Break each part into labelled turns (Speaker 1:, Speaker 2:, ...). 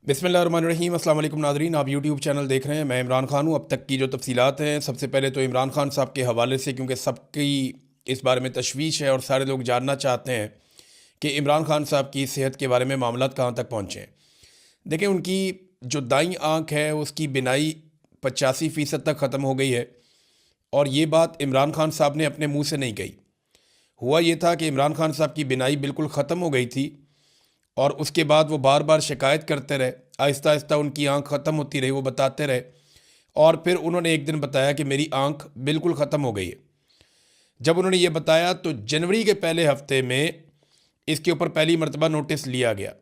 Speaker 1: बिस्मिल्लाहिर्रहमानिर्रहीम। अस्सलाम वालेकुम नाज़रीन, आप यूट्यूब चैनल देख रहे हैं। मैं इमरान खान हूँ। अब तक की जो तफसीलात हैं, सबसे पहले तो इमरान खान साहब के हवाले से, क्योंकि सबकी इस बारे में तशवीश है और सारे लोग जानना चाहते हैं कि इमरान खान साहब की सेहत के बारे में मामलात कहाँ तक पहुँचे हैं। देखें, उनकी जो दाईं आँख है उसकी बिनाई 85% तक ख़त्म हो गई है, और ये बात इमरान खान साहब ने अपने मुँह से नहीं कही। हुआ ये था कि इमरान खान साहब की बिनाई बिल्कुल ख़त्म हो गई थी, और उसके बाद वो बार बार शिकायत करते रहे। आहिस्ता आहिस्ता उनकी आंख ख़त्म होती रही, वो बताते रहे, और फिर उन्होंने एक दिन बताया कि मेरी आंख बिल्कुल ख़त्म हो गई है। जब उन्होंने ये बताया तो जनवरी के पहले हफ्ते में इसके ऊपर पहली मरतबा नोटिस लिया गया,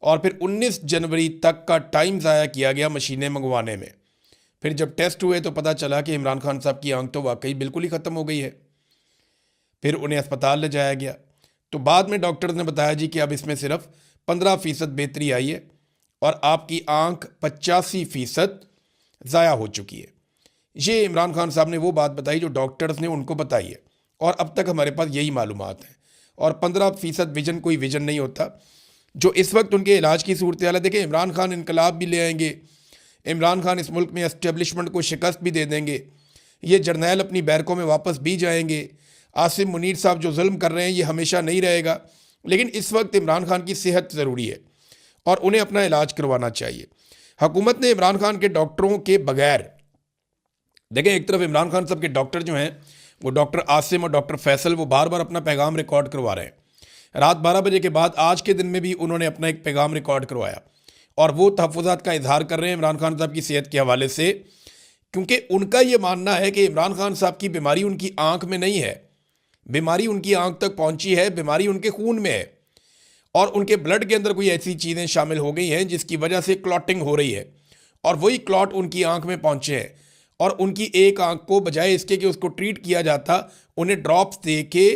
Speaker 1: और फिर 19 जनवरी तक का टाइम ज़ाया किया गया मशीनें मंगवाने में। फिर जब टेस्ट हुए तो पता चला कि इमरान खान साहब की आंख तो वाकई बिल्कुल ही ख़त्म हो गई है। फिर उन्हें अस्पताल ले जाया गया, तो बाद में डॉक्टर्स ने बताया जी कि अब इसमें सिर्फ 15% बेहतरी आई है और आपकी आंख 85% ज़ाया हो चुकी है। ये इमरान खान साहब ने वो बात बताई जो डॉक्टर्स ने उनको बताई है, और अब तक हमारे पास यही मालूमात हैं। और 15% विजन कोई विजन नहीं होता। जो इस वक्त उनके इलाज की सूरत हाल है, देखें, इमरान खान इनकलाब भी ले आएंगे, इमरान खान इस मुल्क में एस्टेब्लिशमेंट को शिकस्त भी दे देंगे, ये जर्नैल अपनी बैरकों में वापस भी जाएंगे। आसिम मुनीर साहब जो जुल्म कर रहे हैं ये हमेशा नहीं रहेगा, लेकिन इस वक्त इमरान खान की सेहत ज़रूरी है और उन्हें अपना इलाज करवाना चाहिए। हुकूमत ने इमरान खान के डॉक्टरों के बगैर, देखें, एक तरफ इमरान खान साहब के डॉक्टर जो हैं वो डॉक्टर आसिम और डॉक्टर फैसल, वो बार बार अपना पैगाम रिकॉर्ड करवा रहे हैं। रात 12 बजे के बाद आज के दिन में भी उन्होंने अपना एक पैगाम रिकॉर्ड करवाया, और वो तहफ़्फ़ुज़ात का इजहार कर रहे हैं इमरान खान साहब की सेहत के हवाले से, क्योंकि उनका ये मानना है कि इमरान खान साहब की बीमारी उनकी आँख में नहीं है, बीमारी उनकी आंख तक पहुंची है, बीमारी उनके खून में है, और उनके ब्लड के अंदर कोई ऐसी चीज़ें शामिल हो गई हैं जिसकी वजह से क्लॉटिंग हो रही है, और वही क्लॉट उनकी आंख में पहुंचे हैं। और उनकी एक आंख को बजाय इसके कि उसको ट्रीट किया जाता, उन्हें ड्रॉप्स दे के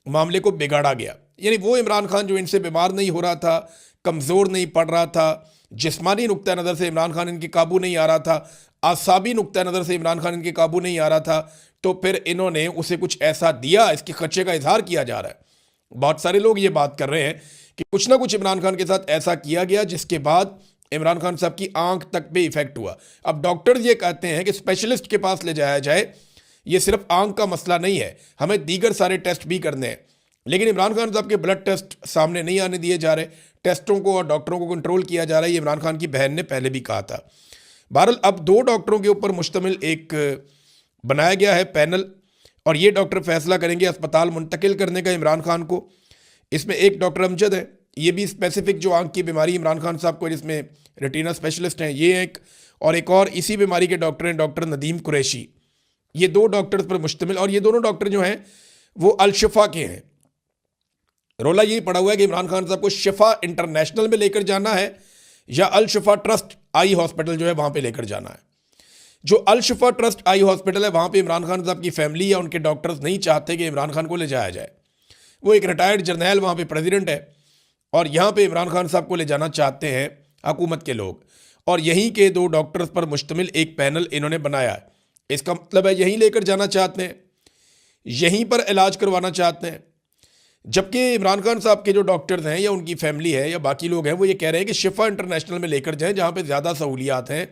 Speaker 1: मामले को बिगाड़ा गया। यानी वो इमरान खान जो इनसे बीमार नहीं हो रहा था, कमज़ोर नहीं पड़ रहा था, जिस्मानी नुक्ता नज़र से इमरान खान इनके काबू नहीं आ रहा था, आसाबी नुक्ता नज़र से इमरान खान इनके काबू नहीं आ रहा था, तो फिर इन्होंने उसे कुछ ऐसा दिया, इसके खर्चे का इजहार किया जा रहा है। बहुत सारे लोग ये बात कर रहे हैं कि कुछ ना कुछ इमरान खान के साथ ऐसा किया गया जिसके बाद इमरान खान साहब की आंख तक पे इफेक्ट हुआ। अब डॉक्टर्स ये कहते हैं कि स्पेशलिस्ट के पास ले जाया जाए, ये सिर्फ आंख का मसला नहीं है, हमें दीगर सारे टेस्ट भी करने हैं। लेकिन इमरान खान साहब के ब्लड टेस्ट सामने नहीं आने दिए जा रहे, टेस्टों को और डॉक्टरों को कंट्रोल किया जा रहा है। ये इमरान खान की बहन ने पहले भी कहा था। बहरहाल अब 2 डॉक्टरों के ऊपर मुश्तमिल एक बनाया गया है पैनल, और ये डॉक्टर फैसला करेंगे अस्पताल मुंतकिल करने का इमरान खान को। इसमें एक डॉक्टर अमजद है, ये भी स्पेसिफिक जो आंख की बीमारी इमरान खान साहब को, जिसमें रेटिना स्पेशलिस्ट हैं ये एक, और एक और इसी बीमारी के डॉक्टर हैं डॉक्टर नदीम कुरैशी। ये 2 डॉक्टर्स पर मुश्तमिल, और ये दोनों डॉक्टर जो हैं वो अल शिफा के हैं। रोला यही पड़ा हुआ है कि इमरान खान साहब को शिफा इंटरनेशनल में लेकर जाना है या अल शिफा ट्रस्ट आई हॉस्पिटल जो है वहाँ पर लेकर जाना है। जो अल शिफा ट्रस्ट आई हॉस्पिटल है वहाँ पे इमरान खान साहब की फैमिली या उनके डॉक्टर्स नहीं चाहते कि इमरान खान को ले जाया जाए। वो एक रिटायर्ड जर्नैल वहाँ पे प्रेसिडेंट है, और यहाँ पे इमरान खान साहब को ले जाना चाहते हैं हुकूमत के लोग, और यहीं के 2 डॉक्टर्स पर मुश्तमिल एक पैनल इन्होंने बनाया है। इसका मतलब है यहीं लेकर जाना चाहते हैं, यहीं पर इलाज करवाना चाहते हैं। जबकि इमरान खान साहब के जो डॉक्टर्स हैं या उनकी फैमिली है या बाकी लोग हैं वो ये कह रहे हैं कि शिफा इंटरनेशनल में लेकर जाएँ, जहाँ पर ज़्यादा सहूलियात हैं,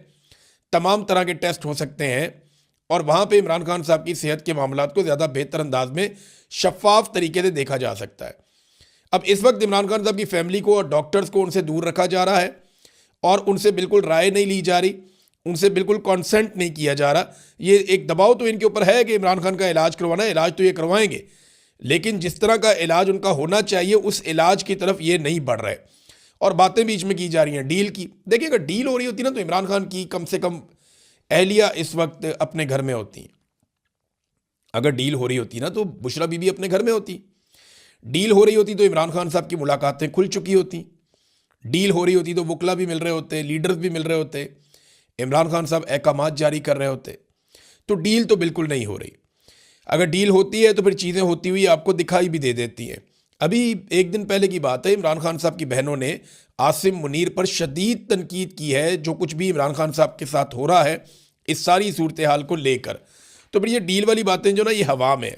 Speaker 1: तमाम तरह के टेस्ट हो सकते हैं, और वहाँ पे इमरान खान साहब की सेहत के मामलात को ज़्यादा बेहतर अंदाज में शफाफ तरीके से देखा जा सकता है। अब इस वक्त इमरान खान साहब की फैमिली को और डॉक्टर्स को उनसे दूर रखा जा रहा है, और उनसे बिल्कुल राय नहीं ली जा रही, उनसे बिल्कुल कॉन्सेंट नहीं किया जा रहा। ये एक दबाव तो इनके ऊपर है कि इमरान खान का इलाज करवाना है, इलाज तो ये करवाएंगे, लेकिन जिस तरह का इलाज उनका होना चाहिए उस इलाज की तरफ ये नहीं बढ़ रहे, और बातें बीच में की जा रही हैं डील की। देखिए, अगर डील हो रही होती ना तो इमरान खान की कम से कम एहलिया इस वक्त अपने घर में होती। अगर डील हो रही होती ना तो बुशरा बीबी अपने घर में होती। डील हो रही होती तो इमरान खान साहब की मुलाकातें खुल चुकी होती। डील हो रही होती तो वकला भी मिल रहे होते, लीडर्स भी मिल रहे होते, इमरान खान साहब अहकामात जारी कर रहे होते। तो डील तो बिल्कुल नहीं हो रही। अगर डील होती है तो फिर चीज़ें होती हुई आपको दिखाई भी दे देती हैं। अभी एक दिन पहले की बात है, इमरान खान साहब की बहनों ने आसिम मुनीर पर शदीद तनकीद की है, जो कुछ भी इमरान खान साहब के साथ हो रहा है इस सारी सूरत हाल को लेकर। तो फिर ये डील वाली बातें जो ना ये हवा में,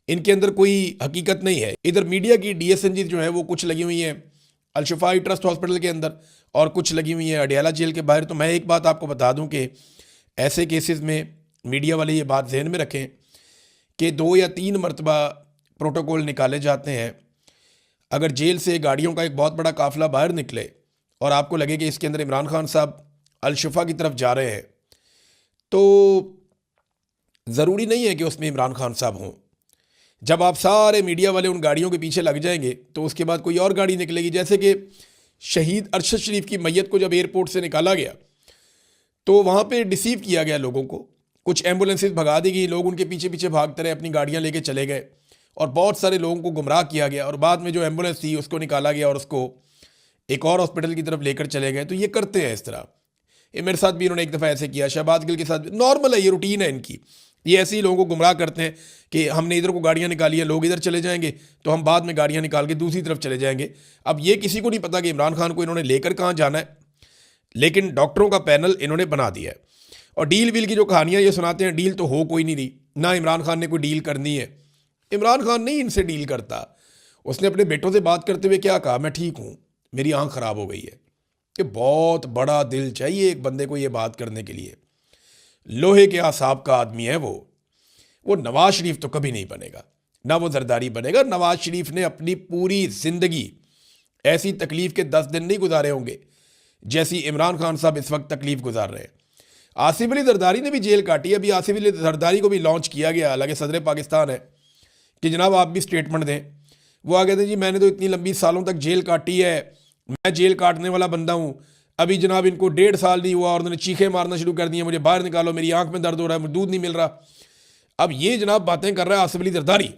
Speaker 1: इनके अंदर कोई हकीकत नहीं है। इधर मीडिया की DSNG जो है वो कुछ लगी हुई हैं अल शिफा ट्रस्ट हॉस्पिटल के अंदर, और कुछ लगी हुई हैं अडियाला जेल के बाहर। तो मैं एक बात आपको बता दूं कि ऐसे केसेस में मीडिया वाले ये बात जहन में रखें कि 2 या 3 मरतबा प्रोटोकॉल निकाले जाते हैं। अगर जेल से गाड़ियों का एक बहुत बड़ा काफ़िला बाहर निकले और आपको लगे कि इसके अंदर इमरान खान साहब अल-शिफा की तरफ जा रहे हैं, तो ज़रूरी नहीं है कि उसमें इमरान खान साहब हों। जब आप सारे मीडिया वाले उन गाड़ियों के पीछे लग जाएंगे तो उसके बाद कोई और गाड़ी निकलेगी। जैसे कि शहीद अरशद शरीफ की मैयत को जब एयरपोर्ट से निकाला गया तो वहाँ पे डिसीव किया गया लोगों को, कुछ एम्बुलेंसेज भगा दी गई, लोग उनके पीछे पीछे भागते रहे, अपनी गाड़ियाँ लेके चले गए और बहुत सारे लोगों को गुमराह किया गया और बाद में जो एम्बुलेंस थी उसको निकाला गया और उसको एक और हॉस्पिटल की तरफ लेकर चले गए। तो ये करते हैं इस तरह। ये मेरे साथ भी इन्होंने एक दफ़ा ऐसे किया, शहबाज गिल के साथ भी। नॉर्मल है, ये रूटीन है इनकी। ये ऐसे ही लोगों को गुमराह करते हैं कि हमने इधर को गाड़ियाँ निकाली हैं, लोग इधर चले जाएंगे तो हम बाद में गाड़ियाँ निकाल के दूसरी तरफ चले जाएंगे। अब ये किसी को नहीं पता कि इमरान खान को इन्होंने लेकर कहाँ जाना है, लेकिन डॉक्टरों का पैनल इन्होंने बना दिया है। और डील वील की जो कहानियाँ ये सुनाते हैं, डील तो हो कोई नहीं रही, ना इमरान खान ने कोई डील करनी है। इमरान खान नहीं इनसे डील करता। उसने अपने बेटों से बात करते हुए क्या कहा, मैं ठीक हूँ, मेरी आँख ख़राब हो गई है। कि बहुत बड़ा दिल चाहिए एक बंदे को ये बात करने के लिए। लोहे के आसाब का आदमी है वो नवाज शरीफ तो कभी नहीं बनेगा, ना वो जरदारी बनेगा। नवाज शरीफ ने अपनी पूरी ज़िंदगी ऐसी तकलीफ़ के 10 दिन नहीं गुजारे होंगे जैसी इमरान खान साहब इस वक्त तकलीफ़ गुजार रहे हैं। आसिफ अली जरदारी ने भी जेल काटी है। अभी आसिफ अली जरदारी को भी लॉन्च किया गया, हालांकि सदर पाकिस्तान है कि जनाब आप भी स्टेटमेंट दें। वो आ गए थे जी मैंने तो इतनी लंबी सालों तक जेल काटी है, मैं जेल काटने वाला बंदा हूँ। अभी जनाब इनको 1.5 साल नहीं हुआ और उन्होंने चीखें मारना शुरू कर दी, मुझे बाहर निकालो, मेरी आंख में दर्द हो रहा है, मुझे दूध नहीं मिल रहा। अब ये जनाब बातें कर रहा है आसिफ अली जरदारी,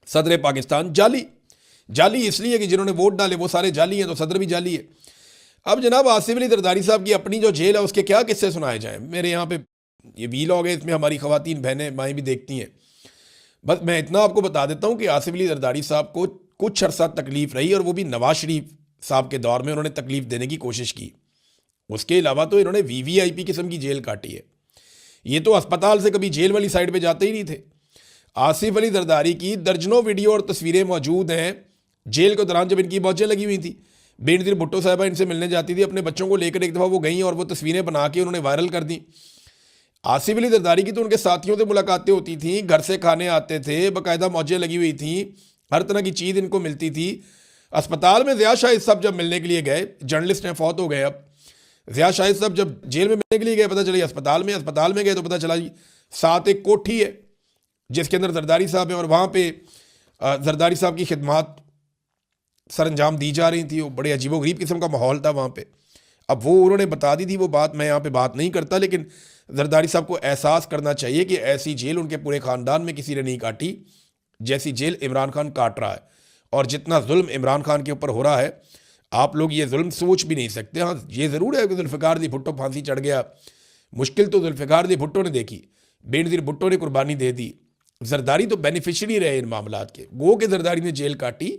Speaker 1: सदर पाकिस्तान। जाली इसलिए कि जिन्होंने वोट डाले वो सारे जाली हैं, तो सदर भी जाली है। अब जनाब आसिफ अली जरदारी साहब की अपनी जो जेल है उसके क्या किस्से सुनाए जाएं। मेरे यहाँ पे ये वीलॉग है, इसमें हमारी ख़वातीन बहनें माएँ भी देखती हैं। बस मैं इतना आपको बता देता हूँ कि आसिफ अली जरदारी साहब को कुछ अरसा तकलीफ़ रही और वो भी नवाज शरीफ साहब के दौर में उन्होंने तकलीफ़ देने की कोशिश की। उसके अलावा तो इन्होंने वीवीआईपी किस्म की जेल काटी है। ये तो अस्पताल से कभी जेल वाली साइड पे जाते ही नहीं थे। आसिफ अली जरदारी की दर्जनों वीडियो और तस्वीरें मौजूद हैं जेल के दौरान जब इनकी मौजें लगी हुई थी। बेनज़ीर भुट्टो साहिबा इनसे मिलने जाती थी, अपने बच्चों को लेकर एक दफ़ा वो गई और वो तस्वीरें बना के उन्होंने वायरल कर दी। आसिफ अली जरदारी की तो उनके साथियों से मुलाकातें होती थी, घर से खाने आते थे, बाकायदा मौजें लगी हुई थी, हर तरह की चीज़ इनको मिलती थी। अस्पताल में ज़िया शाहिद साहब जब मिलने के लिए गए, जर्नलिस्ट हैं, फौत हो गए अब, ज़िया शाहिद साहब जब जेल में मिलने के लिए गए, पता चला अस्पताल में गए तो पता चला जी साथ एक कोठी है जिसके अंदर जरदारी साहब है और वहाँ पे जरदारी साहब की खिदमात सर अंजाम दी जा रही थी। वो बड़े अजीबोगरीब किस्म का माहौल था वहाँ पे। अब वो उन्होंने बता दी थी वो बात, मैं यहाँ पे बात नहीं करता, लेकिन जरदारी साहब को एहसास करना चाहिए कि ऐसी जेल उनके पूरे ख़ानदान में किसी ने नहीं काटी जैसी जेल इमरान खान काट रहा है। और जितना जुल्म इमरान खान के ऊपर हो रहा है, आप लोग ये जुल्म सोच भी नहीं सकते। हाँ, ये ज़रूर है कि जुल्फ़िकार दी भुट्टो फांसी चढ़ गया, मुश्किल तो जुल्फ़िकार दी भुट्टो ने देखी, बेनज़ीर भुट्टो ने कुर्बानी दे दी। जरदारी तो बेनिफिशरी रहे इन मामलात के। गो के जरदारी ने जेल काटी,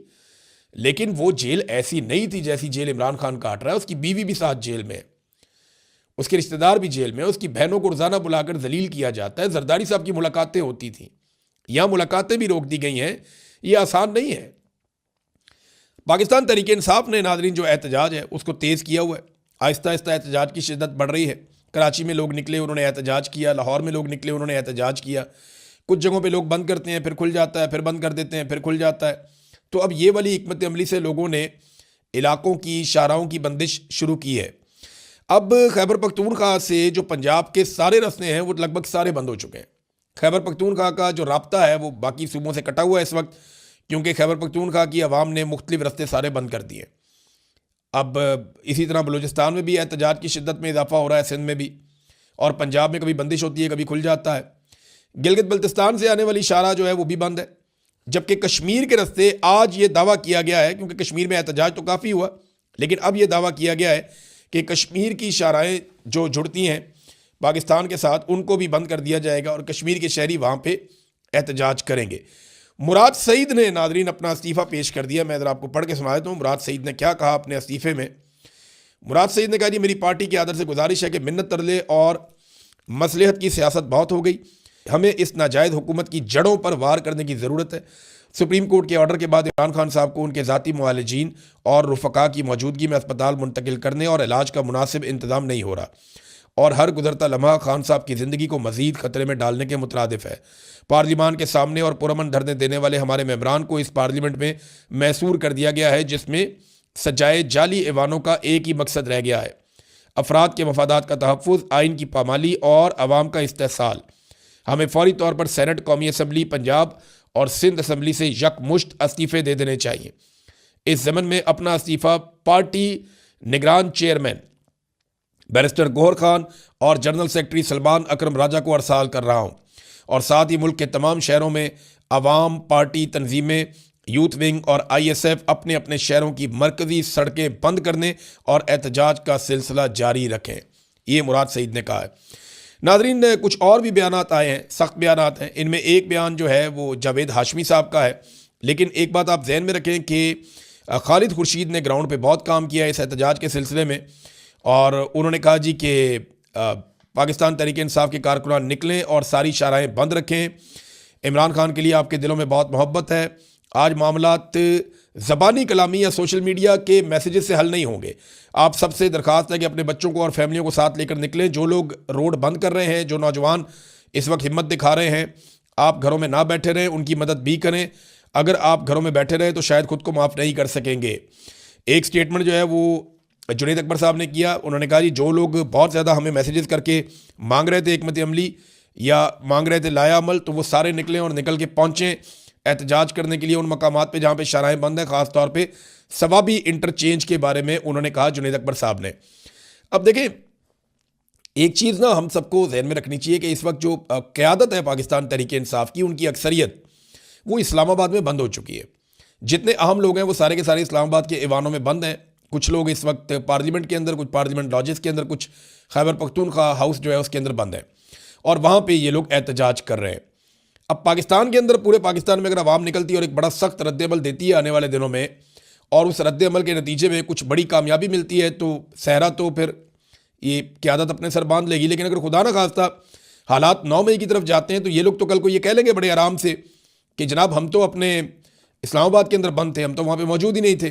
Speaker 1: लेकिन वो जेल ऐसी नहीं थी जैसी जेल इमरान खान काट रहा है। उसकी बीवी भी साथ जेल में है, उसके रिश्तेदार भी जेल में है, उसकी बहनों को रोज़ाना बुलाकर जलील किया जाता है। जरदारी साहब की मुलाकातें होती थीं, यहाँ मुलाकातें भी रोक दी गई हैं। ये आसान नहीं है। पाकिस्तान तहरीक इंसाफ ने नाज़रीन जो एहतजाज है उसको तेज़ किया हुआ है। आहिस्ता आहिस्ता एहतजाज की शिद्दत बढ़ रही है। कराची में लोग निकले, उन्होंने एहतजाज किया, लाहौर में लोग निकले, उन्होंने एहतजाज किया। कुछ जगहों पे लोग बंद करते हैं फिर खुल जाता है, फिर बंद कर देते हैं फिर खुल जाता है। तो अब ये वाली हिकमत अमली से लोगों ने इलाकों की शाहराहों की बंदिश शुरू की है। अब खैबर पख्तूनख्वा से जो पंजाब के सारे रास्ते हैं वो लगभग सारे बंद हो चुके हैं। खैबर पख्तूनख्वा का जो राब्ता है वो बाकी सूबों से कटा हुआ है इस वक्त, क्योंकि खैबर पख्तूनख्वा की आवाम ने मुख्तलिफ रास्ते सारे बंद कर दिए। अब इसी तरह बलूचिस्तान में भी एहतजाज की शिद्दत में इजाफा हो रहा है, सिंध में भी, और पंजाब में कभी बंदिश होती है कभी खुल जाता है। गिलगित बल्तिस्तान से आने वाली शाहराह जो है वो भी बंद है, जबकि कश्मीर के रास्ते आज ये दावा किया गया है, क्योंकि कश्मीर में एहतजाज तो काफ़ी हुआ, लेकिन अब ये दावा किया गया है कि कश्मीर की शाहराहें जो जुड़ती हैं पाकिस्तान के साथ उनको भी बंद कर दिया जाएगा और कश्मीर के शहरी वहाँ पे एहतजाज करेंगे। मुराद सईद ने नाजरीन अपना इस्तीफ़ा पेश कर दिया। मैं ज़रा आपको पढ़ के सुना देता हूँ मुराद सईद ने क्या कहा अपने इस्तीफ़े में। मुराद सईद ने कहा जी मेरी पार्टी के आदर से गुजारिश है कि मिन्नत तरले और मसलहत की सियासत बहुत हो गई, हमें इस नाजायज़ हुकूमत की जड़ों पर वार करने की ज़रूरत है। सुप्रीम कोर्ट के ऑर्डर के बाद इमरान खान साहब को उनके ज़ाती मुआलिजीन और रुफ़का की मौजूदगी में अस्पताल मुंतकिल करने और इलाज का मुनासिब इंतज़ाम नहीं हो रहा और हर गुजरता लम्हा खान साहब की ज़िंदगी को मज़ीद ख़तरे में डालने के मुतरादिफ है। पार्लिमान के सामने और पुरअमन धरने देने वाले हमारे मेंबरान को इस पार्लियामेंट में मैसूर कर दिया गया है, जिसमें सजाए जाली ऐवानों का एक ही मकसद रह गया है, अफराद के मफादात का तहफ़्फ़ुज़, आइन की पामाली और आवाम का इस्तेहसाल। हमें फौरी तौर पर सेनेट, कौमी असम्बली पंजाब और सिंध असम्बली से यकमुश्त इस्तीफ़े दे देने चाहिए। इस ज़मन में अपना इस्तीफ़ा पार्टी निगरान चेयरमैन बैरिस्टर गौहर खान और जनरल सेक्रेटरी सलमान अकरम राजा को अरसाल कर रहा हूँ और साथ ही मुल्क के तमाम शहरों में अवाम, पार्टी तंजीमें, यूथ विंग और ISF अपने अपने शहरों की मरकज़ी सड़कें बंद करने और एहतजाज का सिलसिला जारी रखें। ये मुराद सईद ने कहा है। नाज़रीन, कुछ और भी बयानात आए हैं, सख्त बयानात हैं। इनमें एक बयान जो है वो जावेद हाशमी साहब का है, लेकिन एक बात आप जहन में रखें कि खालिद खुर्शीद ने ग्राउंड पे बहुत काम किया है इस एहतजाज के सिलसिले में, और उन्होंने कहा जी कि पाकिस्तान तहरीक इंसाफ के कारकुनान निकलें और सारी शाराएँ बंद रखें। इमरान खान के लिए आपके दिलों में बहुत मोहब्बत है। आज मामलात ज़बानी कलामी या सोशल मीडिया के मैसेजेस से हल नहीं होंगे। आप सबसे दरख्वास्त है कि अपने बच्चों को और फैमिलियों को साथ लेकर निकलें। जो लोग रोड बंद कर रहे हैं, जो नौजवान इस वक्त हिम्मत दिखा रहे हैं, आप घरों में ना बैठे रहें, उनकी मदद भी करें। अगर आप घरों में बैठे रहें तो शायद खुद को माफ़ नहीं कर सकेंगे। एक स्टेटमेंट जो है वो जुनैद अकबर साहब ने किया। उन्होंने कहा जी, जो लोग बहुत ज़्यादा हमें मैसेजेस करके मांग रहे थे हिकमत अमली या मांग रहे थे लाया अमल, तो वो सारे निकलें और निकल के पहुँचें एहतजाज करने के लिए उन मकामात पे जहाँ पे शराएँ बंद हैं, ख़ास तौर पे सवाबी इंटरचेंज के बारे में उन्होंने कहा जुनैद अकबर साहब ने। अब देखें, एक चीज़ ना हम सबको जहन में रखनी चाहिए कि इस वक्त जो क़यादत है पाकिस्तान तहरीक इंसाफ की, उनकी अक्सरियत वो इस्लामाबाद में बंद हो चुकी है। जितने अहम लोग हैं वो सारे के सारे इस्लामाबाद के ऐवानों में बंद हैं। कुछ लोग इस वक्त पार्लियामेंट के अंदर, कुछ पार्लियामेंट लॉजेस के अंदर, कुछ खैबर पख्तूनख्वा हाउस जो है उसके अंदर बंद है और वहाँ पर ये लोग एहतजाज कर रहे हैं। अब पाकिस्तान के अंदर, पूरे पाकिस्तान में अगर आवाम निकलती है और एक बड़ा सख्त रद्द-ए-अमल देती है आने वाले दिनों में, और उस रद्द-ए-अमल के नतीजे में कुछ बड़ी कामयाबी मिलती है, तो सहरा तो फिर ये क़यादत अपने सर बांध लेगी। लेकिन अगर खुदा न खास्ता हालात 9 मई की तरफ जाते हैं तो ये लोग तो कल को ये कह लेंगे बड़े आराम से कि जनाब हम तो अपने इस्लामाबाद के अंदर बंद थे, हम तो वहाँ पर मौजूद ही नहीं थे।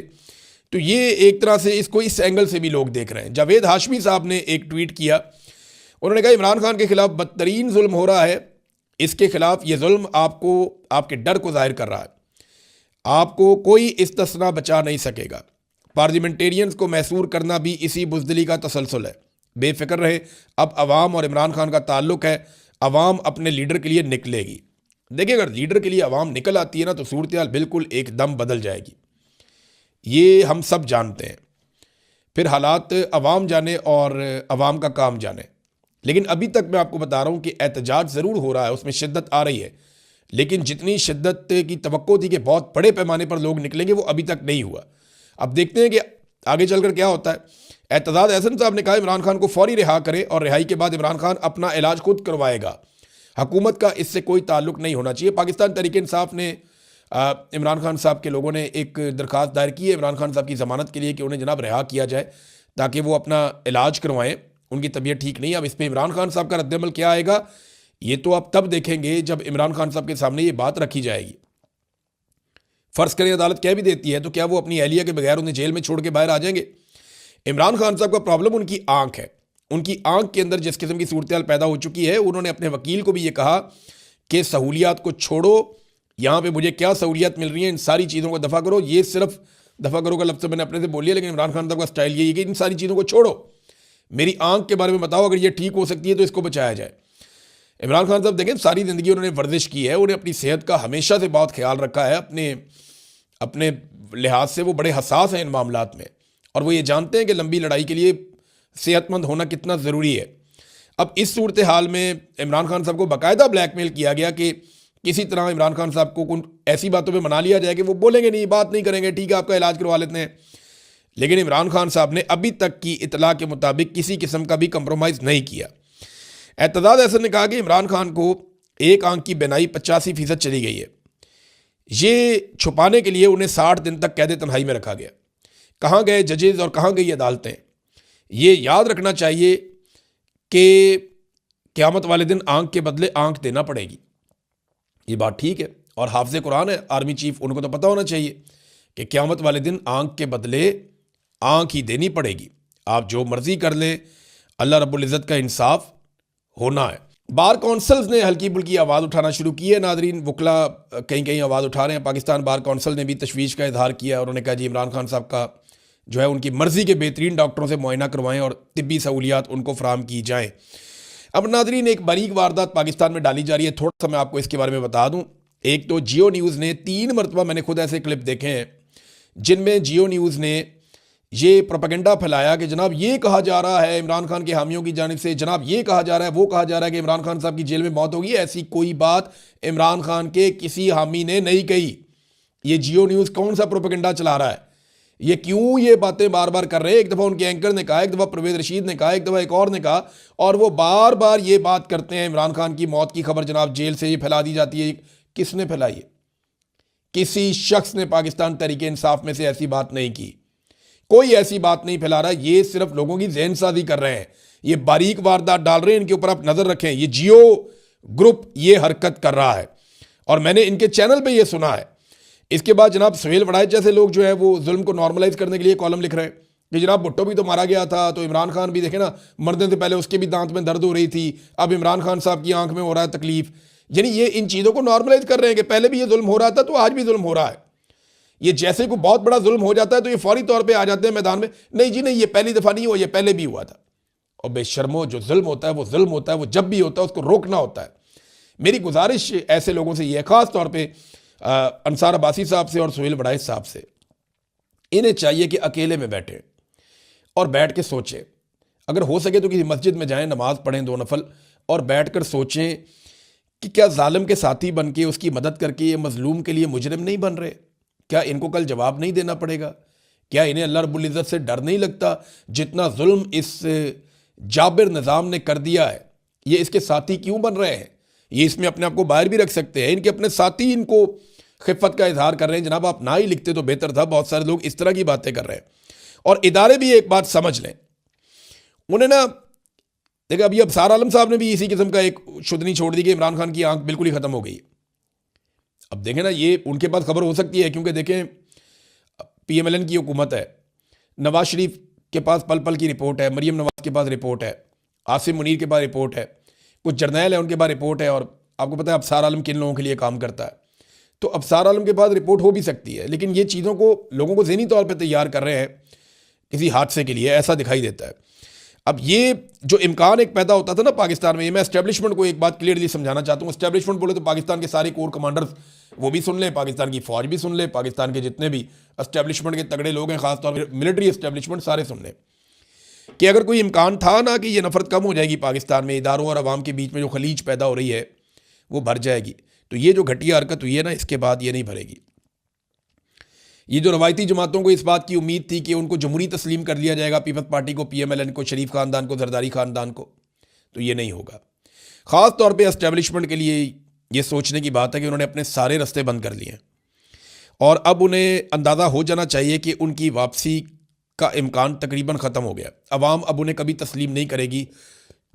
Speaker 1: तो ये एक तरह से इसको इस एंगल से भी लोग देख रहे हैं। जावेद हाशमी साहब ने एक ट्वीट किया। उन्होंने कहा इमरान खान के खिलाफ बदतरीन जुल्म हो रहा है। इसके खिलाफ ये जुल्म आपको, आपके डर को जाहिर कर रहा है। आपको कोई इस्तिस्ना बचा नहीं सकेगा। पार्लियामेंटेरियंस को मैसूर करना भी इसी बुज़दिली का तसलसल है। बेफिक्र रहे, अब अवाम और इमरान खान का ताल्लुक है। अवाम अपने लीडर के लिए निकलेगी। देखिए, अगर लीडर के लिए अवाम निकल आती है ना तो सूरत हाल बिल्कुल एकदम बदल जाएगी। ये हम सब जानते हैं। फिर हालात अवाम जाने और अवाम का काम जाने। लेकिन अभी तक मैं आपको बता रहा हूँ कि एहतजाज ज़रूर हो रहा है, उसमें शिद्दत आ रही है, लेकिन जितनी शिद्दत की तवक्को थी कि बहुत बड़े पैमाने पर लोग निकलेंगे, वो अभी तक नहीं हुआ। अब देखते हैं कि आगे चलकर क्या होता है। एतजाज़ अहसन साहब ने कहा इमरान खान को फौरी रिहा करें और रिहाई के बाद इमरान खान अपना इलाज खुद करवाएगा। हुकूमत का इससे कोई ताल्लुक नहीं होना चाहिए। पाकिस्तान तहरीक इंसाफ ने इमरान खान साहब के लोगों ने एक दरख्वास्त दायर की है इमरान खान साहब की ज़मानत के लिए कि उन्हें जनाब रिहा किया जाए ताकि वो अपना इलाज करवाएं। उनकी तबीयत ठीक नहीं है। अब इस पर इमरान खान साहब का रद्दअमल क्या आएगा, ये तो आप तब देखेंगे जब इमरान खान साहब के सामने ये बात रखी जाएगी। फ़र्ज़ करें अदालत कह भी देती है तो क्या वो अपनी अहलिया के बगैर उन्हें जेल में छोड़ के बाहर आ जाएंगे? इमरान खान साहब का प्रॉब्लम उनकी आंख है। उनकी आंख के अंदर जिस किस्म की सूरत हाल पैदा हो चुकी है, उन्होंने अपने वकील को भी ये कहा कि सहूलियात को छोड़ो, यहाँ पे मुझे क्या सहूलियात मिल रही हैं, इन सारी चीज़ों को दफ़ा करो। ये सिर्फ दफ़ा करो का लफ्ज़ तो मैंने अपने से बोल लिया, लेकिन इमरान खान साहब का स्टाइल यही है कि इन सारी चीज़ों को छोड़ो, मेरी आंख के बारे में बताओ, अगर ये ठीक हो सकती है तो इसको बचाया जाए। इमरान खान साहब देखें, सारी ज़िंदगी उन्होंने वर्जिश की है, उन्हें अपनी सेहत का हमेशा से बहुत ख्याल रखा है। अपने लिहाज से वो बड़े हसास हैं इन मामलात में, और वो ये जानते हैं कि लंबी लड़ाई के लिए सेहतमंद होना कितना ज़रूरी है। अब इस सूरत हाल में इमरान खान साहब को बाकायदा ब्लैकमेल किया गया कि किसी तरह इमरान खान साहब को ऐसी बातों पे मना लिया जाए कि वो बोलेंगे नहीं, बात नहीं करेंगे, ठीक है आपका इलाज करवा लेते हैं। लेकिन इमरान खान साहब ने अभी तक की इतला के मुताबिक किसी किस्म का भी कंप्रोमाइज़ नहीं किया। एतजाज़ अहसन ने कहा कि इमरान खान को एक आंख की बीनाई 85% चली गई है। ये छुपाने के लिए उन्हें 60 दिन तक कैद तन्हाई में रखा गया। कहाँ गए जजेज़ और कहाँ गई अदालतें? ये याद रखना चाहिए कि क़यामत वाले दिन आंख के बदले आंख देना पड़ेगी। ये बात ठीक है, और हाफिज़ कुरान है आर्मी चीफ, उनको तो पता होना चाहिए कि क़यामत वाले दिन आंख के बदले आंख ही देनी पड़ेगी। आप जो मर्जी कर लें, अल्लाह रब्बुल इज़्ज़त का इंसाफ होना है। बार कौंसल्स ने हल्की बुल्की आवाज़ उठाना शुरू की है नादरीन। वकला कहीं कहीं आवाज़ उठा रहे हैं। पाकिस्तान बार कौंसल ने भी तशवीश का इजहार किया और उन्होंने कहा जी इमरान खान साहब का जो है उनकी मर्ज़ी के बेहतरीन डॉक्टरों से मुआयना करवाएं और तिब्बी सहूलियात उनको फराम की जाएँ। अब नादरीन एक बारीक वारदात पाकिस्तान में डाली जा रही है, थोड़ा सा मैं आपको इसके बारे में बता दूँ। एक तो जियो न्यूज़ ने 3 मरतबा, मैंने खुद ऐसे क्लिप देखे हैं जिनमें जियो न्यूज़ ने ये प्रोपेगेंडा फैलाया कि जनाब ये कहा जा रहा है इमरान खान के हामियों की जानिब से, जनाब ये कहा जा रहा है, वो कहा जा रहा है कि इमरान खान साहब की जेल में मौत होगी। ऐसी कोई बात इमरान खान के किसी हामी ने नहीं कही। ये जियो न्यूज़ कौन सा प्रोपेगेंडा चला रहा है? ये क्यों ये बातें बार बार कर रहे हैं? एक दफ़ा उनके एंकर ने कहा, एक दफ़ा परवेज़ रशीद ने कहा, एक दफ़ा एक और ने कहा, और वो बार बार ये बात करते हैं इमरान खान की मौत की खबर जनाब जेल से ये फैला दी जाती है। किसने फैलाई है? किसी शख्स ने पाकिस्तान तहरीक इंसाफ में से ऐसी बात नहीं की। कोई ऐसी बात नहीं फैला रहा। ये सिर्फ लोगों की ज़हन साजी कर रहे हैं, ये बारीक वारदात डाल रहे हैं। इनके ऊपर आप नज़र रखें। ये जियो ग्रुप ये हरकत कर रहा है और मैंने इनके चैनल पे ये सुना है। इसके बाद जनाब सुहेल वड़ाइच जैसे लोग जो है वो जुल्म को नॉर्मलाइज करने के लिए कॉलम लिख रहे हैं कि जनाब भुट्टो भी तो मारा गया था, तो इमरान खान भी देखे ना, मरने से पहले उसके भी दांत में दर्द हो रही थी, अब इमरान खान साहब की आंख में हो रहा है तकलीफ। यानी ये इन चीज़ों को नॉर्मलाइज कर रहे हैं कि पहले भी ये जुल्म हो रहा था तो आज भी जुल्म हो रहा है। ये जैसे कोई बहुत बड़ा जुल्म हो जाता है तो ये फौरी तौर पे आ जाते हैं मैदान में, नहीं जी नहीं, ये पहली दफ़ा नहीं हुआ, ये पहले भी हुआ था। और बेशर्मो, जो जुल्म होता है वो जुल्म होता है, वो जब भी होता है उसको रोकना होता है। मेरी गुजारिश ऐसे लोगों से ये है, ख़ास तौर पे अंसार अब्बासी साहब से और सुहेल वड़ाइच साहब से, इन्हें चाहिए कि अकेले में बैठें और बैठ के सोचें। अगर हो सके तो किसी मस्जिद में जाएं, नमाज पढ़ें 2 नफल, और बैठ कर सोचें कि क्या जालिम के साथी बन के उसकी मदद करके ये मजलूम के लिए मुजरिम नहीं बन रहे? क्या इनको कल जवाब नहीं देना पड़ेगा? क्या इन्हें अल्लाह रब्बुल इज़्ज़त से डर नहीं लगता? जितना जुल्म इस जाबिर निज़ाम ने कर दिया है, ये इसके साथी क्यों बन रहे हैं? ये इसमें अपने आप को बाहर भी रख सकते हैं। इनके अपने साथी इनको खिफ़त का इजहार कर रहे हैं, जनाब आप ना ही लिखते तो बेहतर था। बहुत सारे लोग इस तरह की बातें कर रहे हैं। और इदारे भी एक बात समझ लें, उन्हें ना देखिए, अभी अबसार आलम साहब ने भी इसी किस्म का एक शुदनी छोड़ दी कि इमरान खान की आंख बिल्कुल ही ख़त्म हो गई। अब देखें ना, ये उनके पास खबर हो सकती है क्योंकि देखें PMLN की हुकूमत है, नवाज शरीफ के पास पल पल की रिपोर्ट है, मरीम नवाज के पास रिपोर्ट है, आसिम मुनीर के पास रिपोर्ट है, कुछ जर्नैल है उनके पास रिपोर्ट है, और आपको पता है अबसार आलम किन लोगों के लिए काम करता है। तो अबसार आलम के पास रिपोर्ट हो भी सकती है, लेकिन ये चीज़ों को लोगों को ज़हनी तौर पर तैयार कर रहे हैं किसी हादसे के लिए, ऐसा दिखाई देता है। अब ये जो इम्कान एक पैदा होता था ना पाकिस्तान में, ये मैं एस्टेब्लिशमेंट को एक बात क्लियरली समझाना चाहता हूँ। एस्टेब्लिशमेंट बोले तो पाकिस्तान के सारे कोर कमांडर्स वो भी सुन लें, पाकिस्तान की फ़ौज भी सुन ले, पाकिस्तान के जितने भी एस्टेब्लिशमेंट के तगड़े लोग हैं, ख़ासतौर पर मिलिट्री एस्टेब्लिशमेंट, सारे सुन लें कि अगर कोई इम्कान था ना कि ये नफ़रत कम हो जाएगी पाकिस्तान में, इदारों और अवाम के बीच में जो खलीज पैदा हो रही है वो भर जाएगी, तो ये जो घटिया हरकत हुई है ना, इसके बाद ये नहीं भरेगी। ये जो रवायती जमातों को इस बात की उम्मीद थी कि उनको जमहूरी तस्लीम कर लिया जाएगा, पीपल्स पार्टी को, PMLN को, शरीफ ख़ानदान को, जरदारी ख़ानदान को, तो ये नहीं होगा। ख़ास तौर पे एस्टेब्लिशमेंट के लिए ये सोचने की बात है कि उन्होंने अपने सारे रास्ते बंद कर लिए हैं और अब उन्हें अंदाज़ा हो जाना चाहिए कि उनकी वापसी का इम्कान तकरीबन ख़त्म हो गया। अवाम अब उन्हें कभी तस्लीम नहीं करेगी।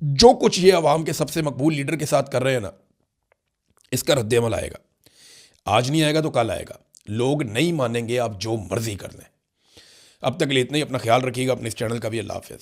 Speaker 1: जो कुछ ये अवाम के सबसे मकबूल लीडर के साथ कर रहे हैं ना, इसका रद्द-ए-अमल आएगा। आज नहीं आएगा तो कल आएगा। लोग नहीं मानेंगे, आप जो मर्जी कर लें। अब तक के लिए इतना ही। अपना ख्याल रखिएगा, अपने इस चैनल का भी। अल्लाह हाफ़िज़।